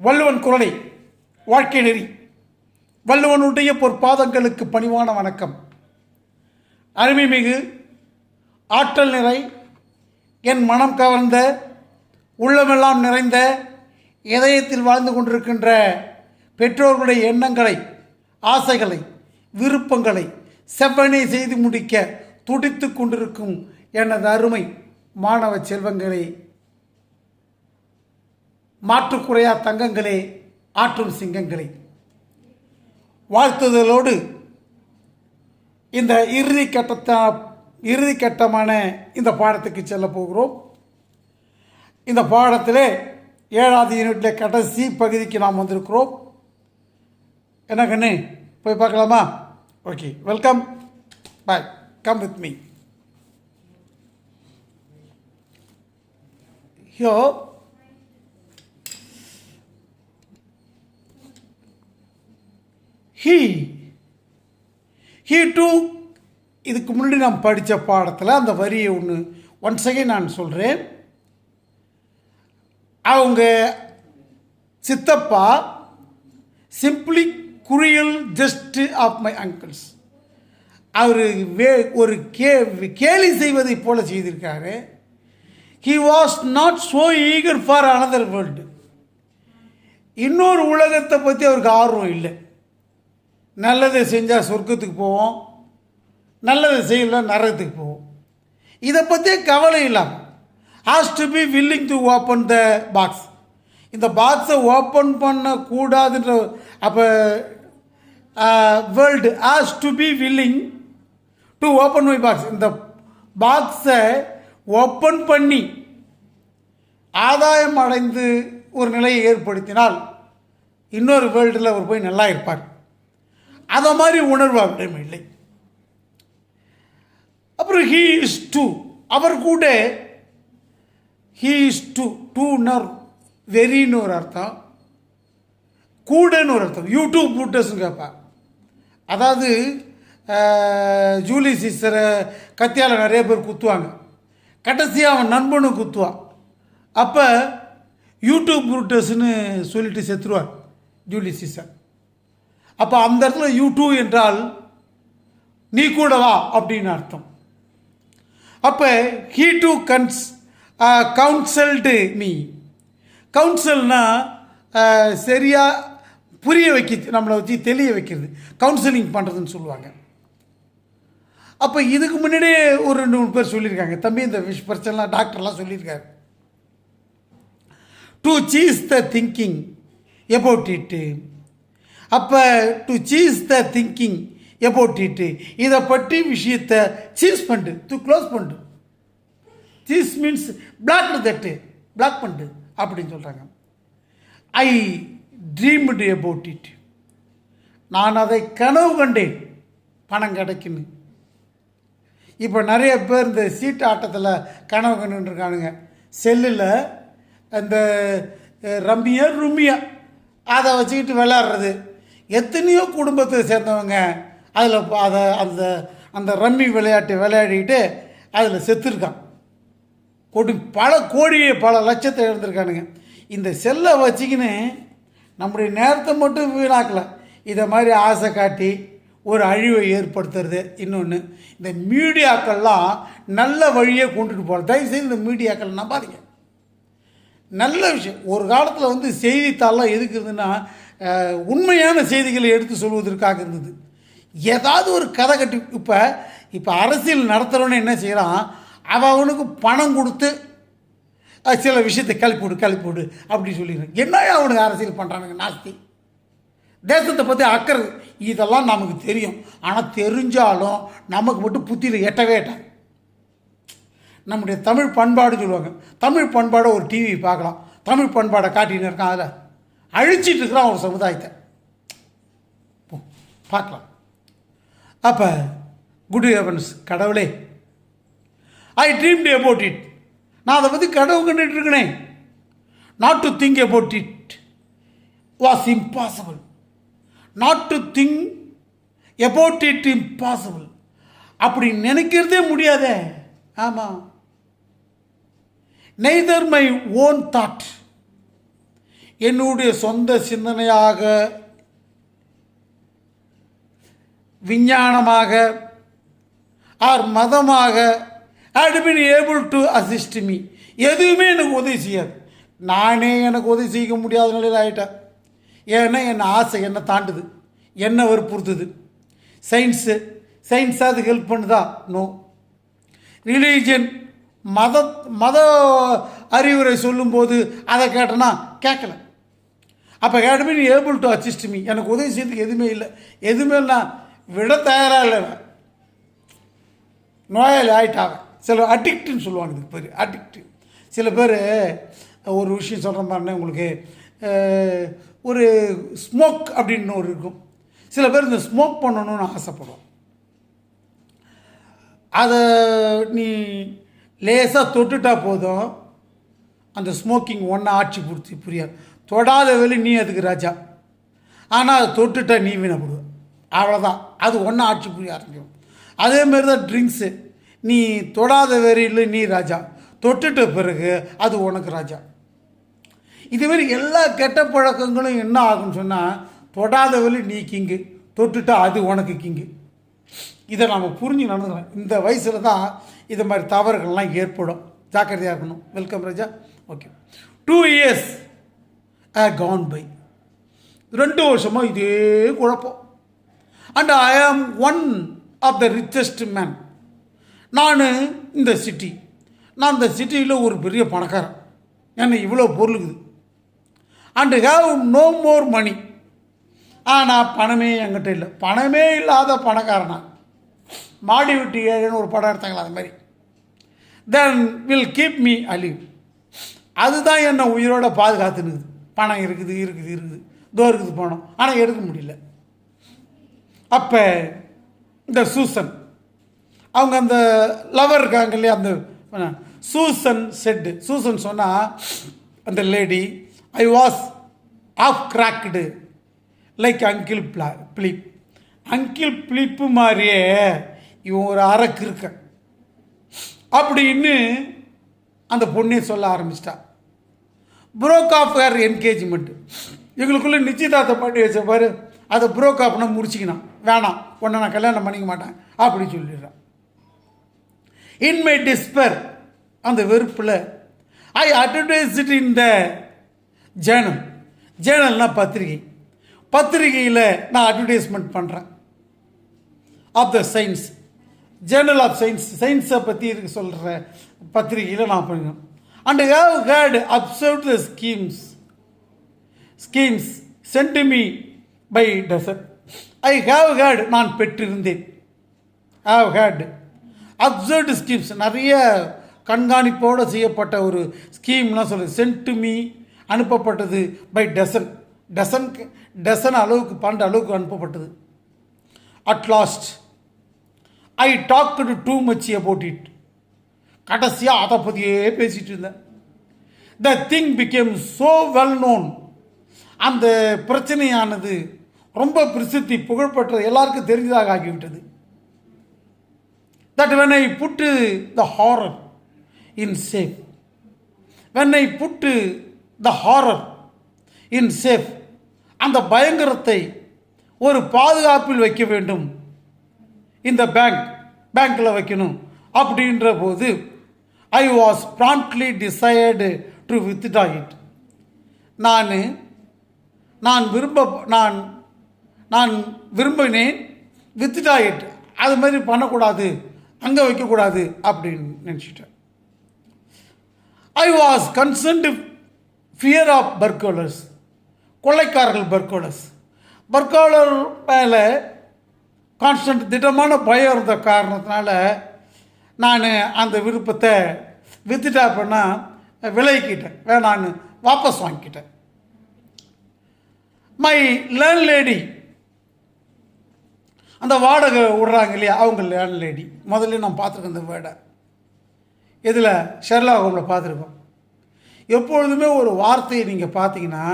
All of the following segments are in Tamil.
வள்ளுவன் குரலை வாழ்க்கை நெறி. வள்ளுவனுடைய பொற்பாதங்களுக்கு பணிவான வணக்கம். அருமைமிகு ஆற்றல் நிறை என் மனம் கவர்ந்த உள்ளமெல்லாம் நிறைந்த இதயத்தில் வாழ்ந்து கொண்டிருக்கின்ற பெற்றோர்களுடைய எண்ணங்களை, ஆசைகளை, விருப்பங்களை செவ்வனே செய்து முடிக்க துடித்து கொண்டிருக்கும் எனது அருமை மாணவ செல்வங்களே, மாற்றுக்குறையா தங்கங்களே, ஆற்றும் சிங்கங்களே, வாழ்த்துதலோடு இந்த இறுதி கட்டமான இந்த பாடத்துக்கு செல்ல போகிறோம். இந்த பாடத்திலே 7வது யூனிட்டில் கடைசி பகுதிக்கு நாம் வந்திருக்கிறோம். என்ன கண்ணு, போய் பார்க்கலாமா? Okay, welcome, bye, come with me. Here he too, இதுக்கு முன்னாடி நாம் படித்த பாடத்தில் அந்த வரியை ஒன்ஸ் அகைன் நான் சொல்கிறேன். அவங்க சித்தப்பா சிம்பிளி குரியல் ஜஸ்ட் ஆஃப் மை அங்கிள்ஸ், அவர் ஒரு கேலி செய்வதை போல செய்திருக்காரு. He was not so eager for another world. இன்னொரு உலகத்தை பற்றி அவருக்கு ஆர்வம் இல்லை. நல்லதை செஞ்சால் சொர்க்கத்துக்கு போவோம், நல்லதை செய்யல நரகத்துக்கு போவோம். இதை பற்றியே கவலை இல்லாமல் has to be willing to open the box. இந்த பாக்ஸை ஓப்பன் பண்ணக்கூடாதுன்ற அப்போ world has to be willing to open my box. இந்த பாக்ஸை ஓப்பன் பண்ணி ஆதாயம் அடைந்து ஒரு நிலையை ஏற்படுத்தினால் இன்னொரு வேர்ல்டில் அவர் போய் நல்லா இருப்பார். அதை மாதிரி உணர்வு அவரிடம் இல்லை. அப்புறம் ஹீ இஸ் டூ, அவர் கூட ஹீ இஸ் டூனர் வெறின்னு ஒரு அர்த்தம், கூடன்னு ஒரு அர்த்தம். யூடியூப் பூட்டர்ஸ்ன்னு கேட்பார். அதாவது ஜூலி சீசரை கத்தியால் நிறைய பேர் குத்துவாங்க, கடைசியாக அவன் நண்பனும் குத்துவான். அப்போ யூடியூப் புரூட்டஸ்ன்னு சொல்லிட்டு செத்துருவார் ஜூலி சீசர். அப்போ அந்த இடத்துல யூ2 என்றால் நீ கூட வா அப்படின்னு அர்த்தம். அப்போ ஹீ டூ கவுன்சல்டு மீ. கவுன்சல்னா சரியாக புரிய வைக்கிறது, நம்மளை வச்சு தெளிய வைக்கிறது, கவுன்சிலிங் பண்ணுறதுன்னு சொல்லுவாங்க. அப்போ இதுக்கு முன்னாடியே ஒரு 2-3 பேர் சொல்லியிருக்காங்க. தம்பி, இந்த பிரச்சனைலாம் டாக்டர்லாம் சொல்லியிருக்காரு. To cease the thinking about it. அப்போ to cease the thinking about it, இதை பற்றி விஷயத்தை சீஸ் பண்ணு, க்ளோஸ் பண்ணு. Cease means block that, block பண்ணு அப்படின்னு சொல்கிறாங்க. ஐ ட்ரீம்டு எபவுட் இட், நான் அதை கனவு கண்டேன் பணம் கிடைக்குன்னு. இப்போ நிறைய பேர் இந்த சீட்டு ஆட்டத்தில் கனவு கண்டுருக்கானுங்க. செல்லில் அந்த ரம்மியா அதை வச்சுக்கிட்டு விளையாடுறது. எத்தனையோ குடும்பத்தை சேர்ந்தவங்க அதில் அந்த ரம்மி விளையாட்டு விளையாடிக்கிட்டு அதில் செத்துருக்கான். பல லட்சத்தை இழந்திருக்கானுங்க. இந்த செல்லை வச்சுக்கின்னு நம்முடைய நேரத்தை மட்டும் வீணாக்கலை, இதை மாதிரி ஆசை காட்டி ஒரு அழிவை ஏற்படுத்துறது. இன்னொன்று, இந்த மீடியாக்கள்லாம் நல்ல வழியை கொண்டுட்டு போகிறது. தயவுசெய்து இந்த மீடியாக்கள் நம்பாதீங்க. நல்ல விஷயம். ஒரு காலத்தில் செய்தித்தாள்லாம் எதுக்கு இருந்ததுன்னா உண்மையான செய்திகளை எடுத்து சொல்வதற்காக இருந்தது. ஏதாவது ஒரு கதை கட்டி இப்போ அரசியல் நடத்துகிறவன்னு என்ன செய்கிறான், அவனுக்கு பணம் கொடுத்து சில விஷயத்தை கிளப்பிவிடு அப்படி சொல்லிடுறேன். என்ன அவனுக்கு அரசியல் பண்ணுறானுங்க, நாஸ்தி. தேசத்தை பற்றி அக்கறை இதெல்லாம் நமக்கு தெரியும். ஆனால் தெரிஞ்சாலும் நமக்கு மட்டும் புத்தியில் எட்டவே எட்டாது. நம்முடைய தமிழ் பண்பாடு சொல்லுவாங்க. தமிழ் பண்பாடை ஒரு டிவி பார்க்கலாம், தமிழ் பண்பாடை காட்டின்னு இருக்கான், அதில் அழிச்சிட்டு இருக்கிறான் ஒரு சமுதாயத்தை பார்க்கலாம். அப்போ குட் ஹெவன்ஸ், கடவுளே, ஐ ட்ரீம்டு அபவுட் இட், நான் அதை பற்றி கனவு கண்டுட்டு இருக்கிறேன். Not to think about it was impossible. Not to think about it impossible, அப்படி நினைக்கிறதே முடியாதே. ஆமாம், neither my own thought என்னுடைய சொந்த சிந்தனையாக, விஞ்ஞானமாக ஆர் மதமாக had been able to assist me. எதுவுமே எனக்கு உதவி செய்யாது. நானே எனக்கு உதவி செய்ய முடியாத நிலையில் ஆகிட்டேன். ஏன்னா என் ஆசை என்னை தாண்டுது, என்னை வற்புறுத்துது. சயின்ஸு அதுக்கு ஹெல்ப் பண்ணுதா? நோ. ரிலீஜன் மத அறிவுரை சொல்லும்போது அதை கேட்டேன்னா கேட்கல. அப்போ had been able to assist me. எனக்கு உதவி செய்யறதுக்கு எதுவுமே இல்லை. எதுவுமே நான் விட தயாராக இல்லை. நோயாளி ஆகிட்டாங்க. சில அடிக்ட்டுன்னு சொல்லுவாங்க. இதுக்கு பேர் அடிக்ட்டு. சில பேர் ஒரு விஷயம் சொல்கிற மாதிரினா உங்களுக்கு ஒரு ஸ்மோக் அப்படின்னு ஒரு இருக்கும். சில பேர் இந்த ஸ்மோக் பண்ணணும்னு ஆசைப்படுவோம். அதை நீ லேசாக தொட்டுட்டா போதும், அந்த ஸ்மோக்கிங் ஒன்றா ஆட்சி பூர்த்தி புரியாது. தொடாத வெளி நீ அதுக்கு ராஜா, ஆனால் அதை தொட்டுட்டா நீ வீணப்படுவ. அவ்வளோதான், அது ஒன்றா ஆட்சி புரிய ஆரம்பிக்கும். அதேமாரி தான் ட்ரிங்க்ஸு. நீ தொடாத வெறியில் நீ ராஜா, தொட்டுட்ட பிறகு அது உனக்கு ராஜா. இதுமாரி எல்லா கெட்ட பழக்கங்களும் என்ன ஆகும்னு சொன்னால், தொடாத வெளி நீ கிங்கு, தொட்டுட்டா அது உனக்கு கிங்கு. இதை நாம் புரிஞ்சு நடந்துக்கிறோம். இந்த வயசில் தான் இது மாதிரி தவறுகள்லாம் ஏற்படும். ஜாக்கிரதையாக இருக்கணும். Welcome Raja. Okay, 2 years gone by. 2 வருஷமாக இதே குழப்பம். And I am one of the richest man. நான் இந்த இந்த சிட்டியில் ஒரு பெரிய பணக்காரன். என்ன இவ்வளோ பொருள் இருக்குது. அண்ட் ஹேவ் நோ மோர் மணி. ஆனால் பணமே என்கிட்ட இல்லை. பணமே இல்லாத பணக்காரனா. மாடி விட்டு ஏழுன்னு ஒரு படம் எடுத்தாங்களா, அது மாதிரி. Then will keep me olive. அதுதான் என்னை உயிரோட பாதுகாத்துனுக்குது. பணம் இருக்குது இருக்குது இருக்குது தோ இருக்குது பணம், ஆனால் எடுக்க முடியல. அப்போ இந்த சூசன், அவங்க அந்த லவர் இருக்காங்க இல்லையா, அந்த சூசன் செட்டு. சூசன் சொன்னால், அந்த lady, I was half cracked like uncle Philip. Uncle Philip மாதிரியே இவன் ஒரு அரக்கு இருக்க அப்படின்னு அந்த பொண்ணே சொல்ல ஆரம்பிச்சிட்டா. புரோக் ஆஃப் ஹர் என்கேஜ்மெண்ட். எங்களுக்குள்ளே நிச்சயதார்த்தம் பண்ணி வச்ச பாரு, அதை புரோக் ஆஃப்னா முடிச்சிக்கணும், வேணாம் உன்னை நான் கல்யாணம் பண்ணிக்க மாட்டேன் அப்படி சொல்லிடுறான். இன் மை டிஸ்பர், அந்த வெறுப்பில், I advertise it in the journal. ஜேர்னல்னால் பத்திரிகையில் நான் அட்வர்டைஸ்மெண்ட் பண்ணுறேன். Of the science, journal of science, சயின்ஸை பற்றி இருக்கு சொல்கிற பத்திரிகையில் நான் பண்ணுறேன். And have had observe the schemes sent me by desert. I have had, நான் பெற்றிருந்தேன். ஹேவ் ஹேட் அப்சர்வ்டு ஸ்கீம்ஸ், நிறைய கண்காணிப்போடு செய்யப்பட்ட ஒரு ஸ்கீம்லாம் சொல்லுது. சென்ட் மீ, அனுப்பப்பட்டது. பை டசன் அளவுக்கு 12 அளவுக்கு அனுப்பப்பட்டது. At last I talked too much about it. கடைசியாக அதை பற்றியே பேசிகிட்டு இருந்தேன். The thing became so well known. அந்த பிரச்சனையானது ரொம்ப பிரசித்தி புகழ்பெற்ற, எல்லாருக்கும் தெரிஞ்சதாக ஆகிவிட்டது. That when I put the horror in safe, when I put the horror in safe, அந்த பயங்கரத்தை ஒரு பாதுகாப்பில் வைக்க வேண்டும், இந்த பேங்க்கில் வைக்கணும் அப்படின்ற போது, I was promptly decide to withdraw it. நான் விரும்பினேன் வித்ட்ரா இட். அது மாதிரி பண்ணக்கூடாது, அங்கே வைக்கக்கூடாது அப்படின்னு நினச்சிட்டேன். I was concerned fear of burglars, கொள்ளைக்காரர்கள். பர்கோலர் மேலே கான்ஸ்டன்ட் திட்டமான பயம் இருந்த காரணத்தினால நான் அந்த விருப்பத்தை வித்ட்ரா பண்ணால் விலகிக்கிட்டேன், வேணான்னு வாபஸ் வாங்கிக்கிட்டேன். மை லேண்ட்லேடி, அந்த வாடகை விடுறாங்க இல்லையா, அவங்க லேண்ட்லேடி. முதல்ல நான் பார்த்துருக்கேன் இந்த வேர்டை. இதில் ஷெர்லாக் ஹோம்ஸில் பார்த்துருக்கோம். எப்பொழுதுமே ஒரு வார்த்தையை நீங்கள் பார்த்தீங்கன்னா,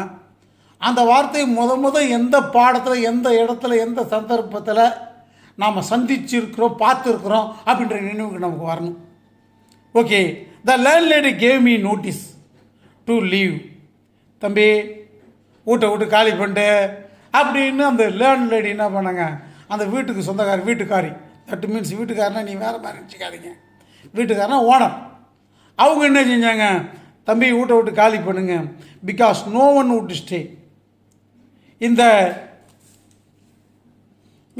அந்த வார்த்தையை முத எந்த பாடத்தில், எந்த இடத்துல, எந்த சந்தர்ப்பத்தில் நாம் சந்திச்சிருக்கிறோம், பார்த்துருக்குறோம் அப்படின்ற நினைவுக்கு நமக்கு வரணும். Okay, the landlady gave me notice to leave. தம்பி, வீட்டை விட்டு காலி பண்ணிட்டு அப்படின்னு அந்த லேண்ட் லேடி என்ன பண்ணாங்க, அந்த வீட்டுக்கு வீட்டுக்காரி, தட் மீன்ஸ் வீட்டுக்காரனா நீ வேறு மாதிரி நினச்சிக்காதீங்க, வீட்டுக்காரனா ஓனர், அவங்க என்ன செஞ்சாங்க, தம்பி வீட்டை விட்டு காலி பண்ணுங்க, because no one would stay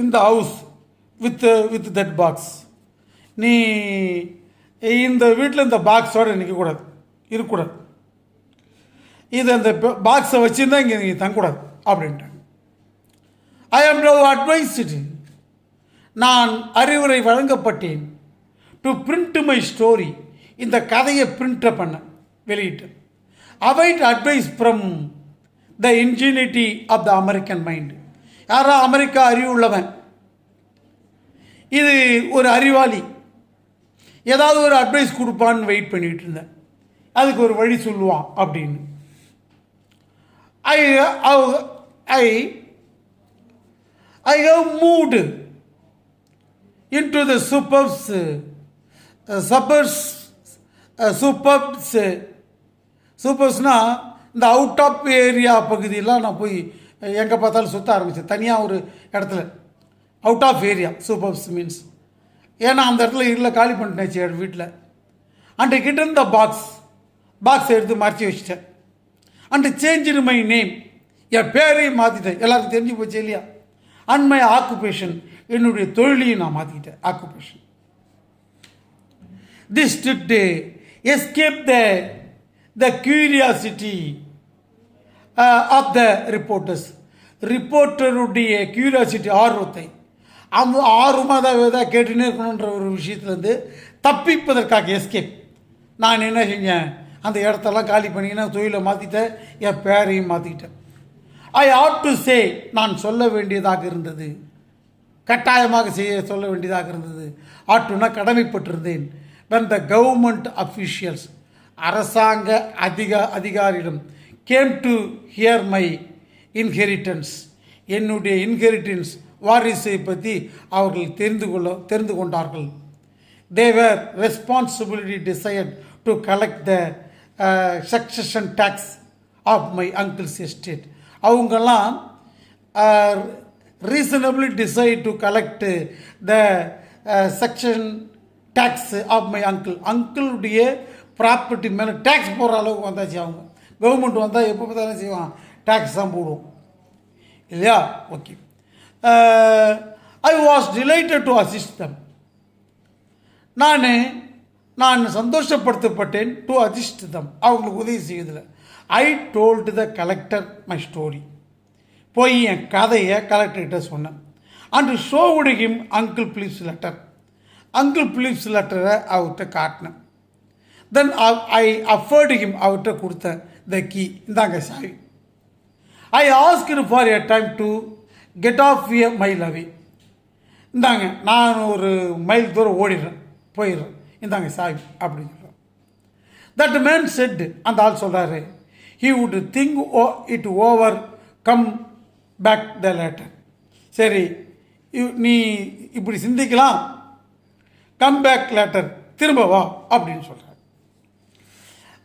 இந்த ஹவுஸ் வித் தட் பாக்ஸ். நீ இந்த வீட்டில் இந்த பாக்ஸோடு இருக்கக்கூடாது, இது அந்த பாக்ஸை வச்சுருந்தா இங்கே நீங்கள் தங்கக்கூடாது அப்படின்ட்டாங்க. ஐ ஆம் நவ் அட்வைஸ்டு, நான் அறிவுரை வழங்கப்பட்டேன், டு பிரிண்ட் மை ஸ்டோரி, இந்த கதையை பிரிண்ட் பண்ண வெளியிட்டேன். Await advice from the ingenuity of the American mind. யாரா அமெரிக்கா அறிவு உள்ளவன், இது ஒரு அறிவாளி, ஏதாவது ஒரு அட்வைஸ் கொடுப்பான்னு வெயிட் பண்ணிகிட்டு இருந்தேன், அதுக்கு ஒரு வழி சொல்லுவான் அப்படின்னு. I have moved into the suburbsனா இந்த அவுட் ஆஃப் ஏரியா பகுதியெல்லாம் நான் போய் எங்கே பார்த்தாலும் சுற்ற ஆரம்பித்தேன், தனியாக ஒரு இடத்துல. Out of area supers means, ஏன்னா அந்த இடத்துல இல்லை காலி பண்ணிட்டேன் வீட்டில். அண்ட் கிட்ட இருந்த பாக்ஸ் எடுத்து மறைச்சி வச்சுட்டேன். அண்ட் சேஞ்ச் மை நேம், என் பேரையும் மாற்றிட்டேன், எல்லாருக்கும் தெரிஞ்சு போச்சு இல்லையா. அண்ட் மை ஆக்குபேஷன், என்னுடைய தொழிலையும் நான் மாற்றிக்கிட்டேன் occupation. This to escape the curiosity of the ரிப்போர்ட்டருடைய கியூரியாசிட்டி, ஆர்வத்தை, அவங்க ஆர்வமாக தான் ஏதாவது கேட்டுன்னே இருக்கணுன்ற ஒரு விஷயத்துலேருந்து தப்பிப்பதற்காக எஸ்கேப், நான் என்ன செஞ்சேன், அந்த இடத்தெல்லாம் காலி பண்ணிங்கன்னா தொழிலை மாற்றிட்டேன், என் பேரையும் மாற்றிக்கிட்டேன். ஐ ஆட் டு சே, நான் சொல்ல வேண்டியதாக இருந்தது, கட்டாயமாக சொல்ல வேண்டியதாக இருந்தது, ஆட்டுனா கடமைப்பட்டிருந்தேன். when the government officials, அரசாங்க அதிகாரியிடம் came to hear my inheritance, என்னுடைய இன்ஹெரிட்டன்ஸ் வாரிசை பற்றி அவர்கள் தெரிந்து கொண்டார்கள். they were responsibility desired to collect the succession tax of my uncle's estate. அவங்கெல்லாம் reasonably decide to collect the succession tax of my அங்கிளுடைய ப்ராப்பர்ட்டி மேலே டேக்ஸ் போடுற அளவுக்கு வந்தாச்சு. அவங்க கவர்மெண்ட் வந்தால் எப்போ பார்த்தாலும் செய்வான், டேக்ஸ் தான் போடுவோம் இல்லையா. Okay, I was delighted to assist them, நான் சந்தோஷப்படுத்தப்பட்டேன். டு அசிஸ்ட் தம், அவங்களுக்கு உதவி செய்வதில். I told the collector my story, போய் என் கதையை கலெக்டர்கிட்ட சொன்னேன். And showed him uncle Philips லெட்டரை அவர்கிட்ட காட்டினேன். தென் ஐ அஃபர்டு ஹிம், அவர்கிட்ட கொடுத்த த கீ, இந்தாங்க சாவி. I asked for a time to get off a mile away, இந்தாங்க நான் ஒரு மைல் தூரம் போயிடுறேன், இந்தாங்க சாவி அப்படின்னு சொல்கிறேன். தட் மேன் செட், அந்த ஆள் சொல்கிறாரு, he would think it over, come back the later. சரி, நீ இப்படி சிந்திக்கலாம், கம் பேக் லேட்டர், திரும்ப வா அப்படின்னு சொல்கிறார்.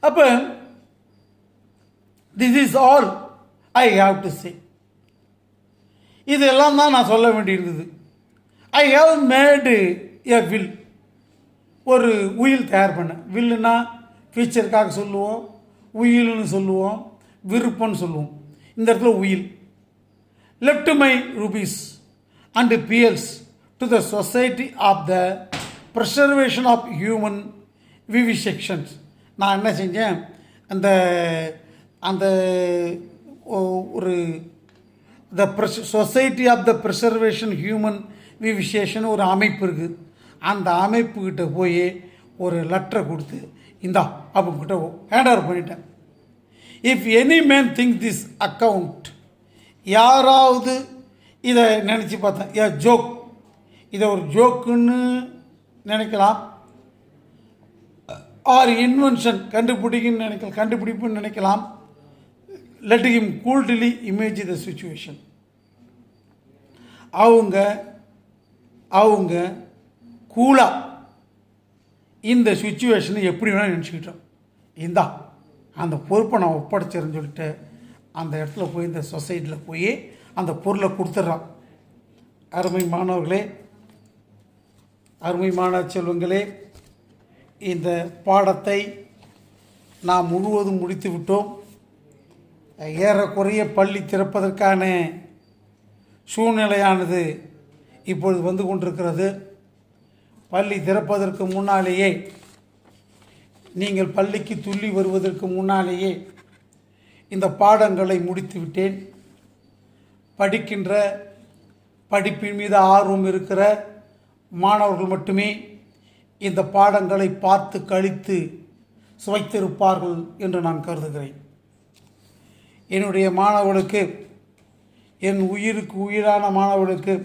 அப்போ this is all I have to say, இதெல்லாம் தான் நான் சொல்ல வேண்டியிருந்தது. I have Medu a will, ஒரு உயில் தயார் பண்ணேன். வில்லுன்னா ஃபியூச்சருக்காக சொல்லுவோம், உயில்னு சொல்லுவோம், விருப்பம்னு சொல்லுவோம். இந்த இடத்துல உயில். Left my rupees and bills to the society of the preservation of human vivisections. நான் என்ன செஞ்சேன், அந்த ஒரு the society of the preservation human vivisection ஒரு அமைப்பு இருக்குது. அந்த அமைப்புக்கிட்ட போய் ஒரு லெட்டரை கொடுத்து இந்தா அப்படிக்கிட்ட ஹேண்ட் ஓவர் பண்ணிட்டேன். If any man think this account, யாராவது இதை நினச்சி பார்த்தேன், ஏ ஜோக், இதை ஒரு ஜோக்குன்னு நினைக்கலாம், ஆர் இன்வென்ஷன், கண்டுபிடிப்புன்னு நினைக்கலாம். Let him coolly image the situation. அவங்க கூலாக இந்த சுச்சுவேஷனை எப்படி வேணால் நினச்சிக்கிட்டோம். இந்தா அந்த பொறுப்பை நான் ஒப்படைச்சிருன்னு சொல்லிட்டு அந்த இடத்துல போய் இந்த சொசைட்டியில் போய் அந்த பொருளை கொடுத்துட்றான். அருமை மாணவர்களே, அருமை மாணவ செல்வங்களே, இந்த பாடத்தை நாம் முழுவதும் முடித்து விட்டோம். ஏறக்குறைய பள்ளி திறப்பதற்கான சூழ்நிலையானது இப்பொழுது வந்து கொண்டிருக்கிறது. பள்ளி திறப்பதற்கு முன்னாலேயே, நீங்கள் பள்ளிக்கு துள்ளி வருவதற்கு முன்னாலேயே இந்த பாடங்களை முடித்து விட்டேன். படிக்கின்ற படிப்பின் மீது ஆர்வம் இருக்கிற மாணவர்கள் மட்டுமே இந்த பாடங்களை பார்த்து கழித்து சுவைத்திருப்பார்கள் என்று நான் கருதுகிறேன். என்னுடைய மாணவர்களுக்கு, என் உயிருக்கு உயிரான மாணவர்களுக்கு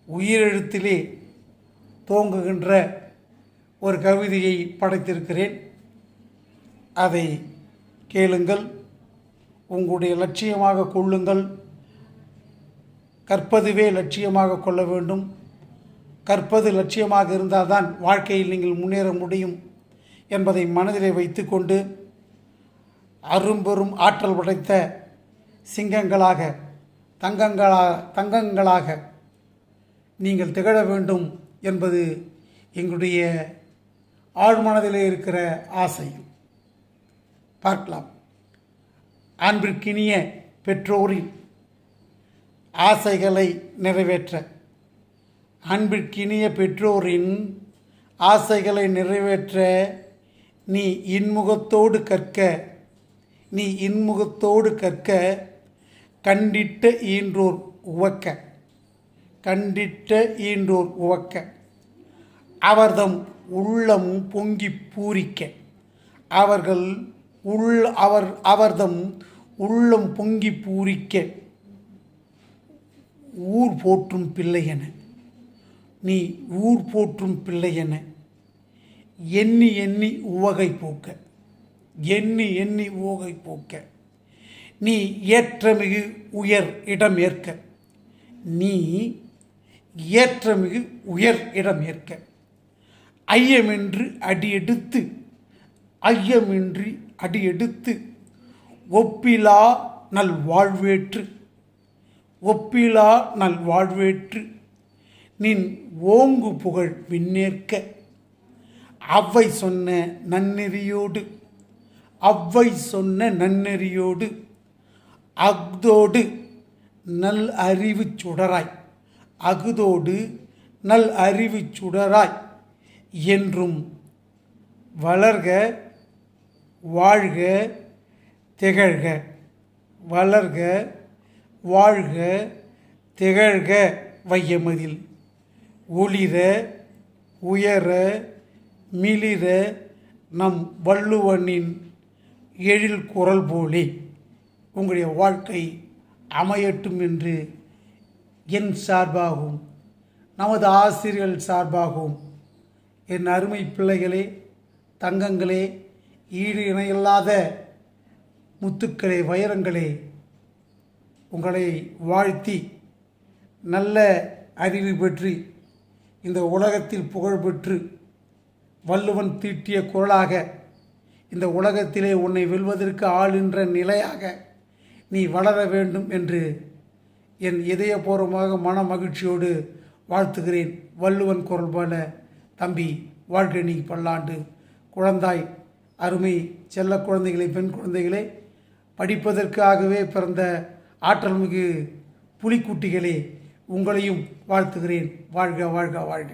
உயிரெழுத்திலே தோங்குகின்ற ஒரு கவிதையை படைத்திருக்கிறேன். அதை கேளுங்கள், உங்களுடைய லட்சியமாக கொள்ளுங்கள். கற்பதுவே லட்சியமாக கொள்ள வேண்டும். கற்பது லட்சியமாக இருந்தால்தான் வாழ்க்கையில் நீங்கள் முன்னேற முடியும் என்பதை மனதிலே வைத்துக்கொண்டு அரும்பெரும் ஆற்றல் படைத்த சிங்கங்களாக, தங்கங்களாக நீங்கள் திகழ வேண்டும் என்பது எங்களுடைய ஆழ்மனதிலே இருக்கிற ஆசை. பார்க்கலாம். அன்பிற்கினிய பெற்றோரின் ஆசைகளை நிறைவேற்ற, அன்பிற்கினிய பெற்றோரின் ஆசைகளை நிறைவேற்ற நீ இன்முகத்தோடு கற்க, நீ இன்முகத்தோடு கற்க, கண்டிட்ட ஈன்றோர் உவக்க, கண்டிட்ட ஈன்றோர் உவக்க, அவர்தம் உள்ளம் பொங்கி பூரிக்க, அவர்தம் உள்ளம் பொங்கி பூரிக்க, ஊர் போற்றும் பிள்ளையென, நீ ஊர் போற்றும் பிள்ளையென எண்ணி எண்ணி உவகை போக்க, எண்ணி எண்ணி உவகை போக்க, நீ ஏற்றமிகு உயர் இடம் ஏற்க, நீ ஏற்றமிகு உயர் இடம் ஏற்க, ஐயமின்றி அடியெடுத்து, ஐயமின்றி அடியெடுத்து, ஒப்பிலா நல் வாழ்வேற்று, ஒப்பிலா நல் வாழ்வேற்று, நின் ஓங்கு புகழ் விண்ணேற்க, அவ்வை சொன்ன நன்னெறியோடு, அவ்வை சொன்ன நன்னெறியோடு, அஃதோடு நல் அறிவு சுடராய், அகுதோடு நல் அறிவு சுடராய் என்றும் வளர்க வாழ்க திகழ்க, வளர்க வாழ்க திகழ்க வையமதில், ஒளிர உயர மிளிர நம் வள்ளுவனின் எழில் குரல் போலே உங்களுடைய வாழ்க்கை அமையட்டும் என்று என் சார்பாகவும் நமது ஆசிரியர்கள் சார்பாகவும் என் அருமை பிள்ளைகளே, தங்கங்களே, ஈடு இணையில்லாத முத்துக்களே, வைரங்களே, உங்களை வாழ்த்தி நல்ல அறிவு பெற்று இந்த உலகத்தில் புகழ் பெற்று வள்ளுவன் தீட்டிய குரலாக இந்த உலகத்திலே உன்னை வெல்வதற்கு ஆளுன்ற நிலையாக நீ வளர வேண்டும் என்று என் இதயபூர்வமாக மன மகிழ்ச்சியோடு வாழ்த்துகிறேன். வள்ளுவன் குரல் போல தம்பி, வாழ்க்கை நீ பல்லாண்டு. குழந்தாய், அருமை செல்ல குழந்தைகளே, பெண் குழந்தைகளே, படிப்பதற்காகவே பிறந்த ஆற்றல் மிகு புலிக்குட்டிகளே, உங்களையும் வாழ்த்துகிறேன். வாழ்க வாழ்க வாழ்க.